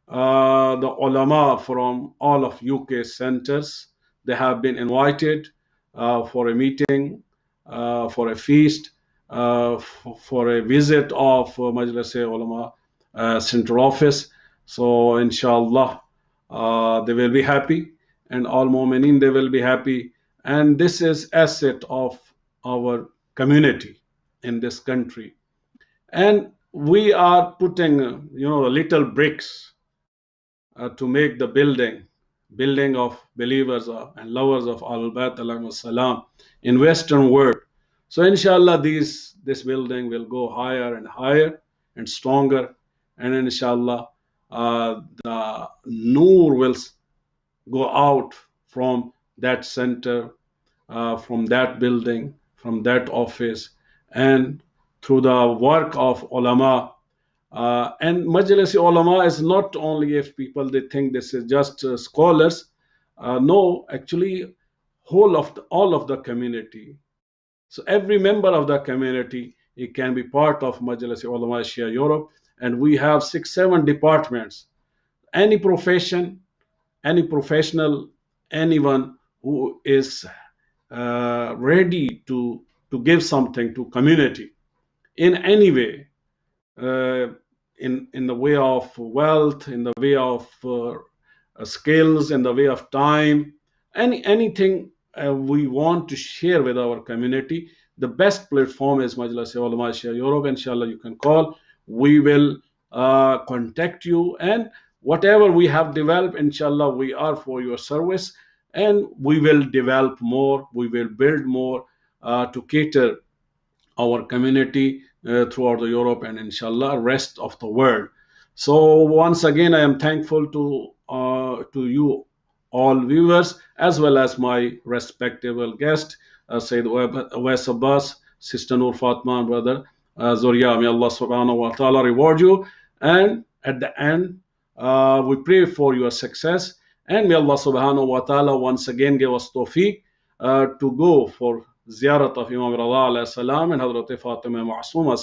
S1: the ulama from all of UK centers, they have been invited for a meeting for a feast, for a visit of Majlis Ulema central office. So inshallah, they will be happy, and all mu'mineen, they will be happy. And this is asset of our community in this country. And we are putting, little bricks to make the building of believers and lovers of Ahlebait alayhi salam in Western world. So inshallah, this building will go higher and higher and stronger, and inshallah, the noor will go out from that center, from that building, from that office, and through the work of ulama. And Majlis Ulama is not only, if people they think this is just scholars. No, actually, all of the community. So every member of the community, he can be part of Majlis Ulama Shia Europe, and we have 6-7 departments. Any profession, any professional, anyone who is ready to give something to community in any way, in the way of wealth, in the way of skills, in the way of time, anything we want to share with our community. The best platform is Majlis Ulama Shia Europe. Inshallah, you can call. We will contact you, and whatever we have developed, inshallah, we are for your service, and we will develop more, we will build more to cater our community throughout the Europe and inshallah rest of the world. So once again, I am thankful to you all viewers, as well as my respectable guest, Syed Abbas, Sister Nur Fatma, and brother Zoria. May Allah subhanahu wa ta'ala reward you. And at the end, we pray for your success. And may Allah subhanahu wa ta'ala once again give us tawfiq to go for ziyarat of Imam Raza alayhi salam and Hazrat Fatima Ma'asuma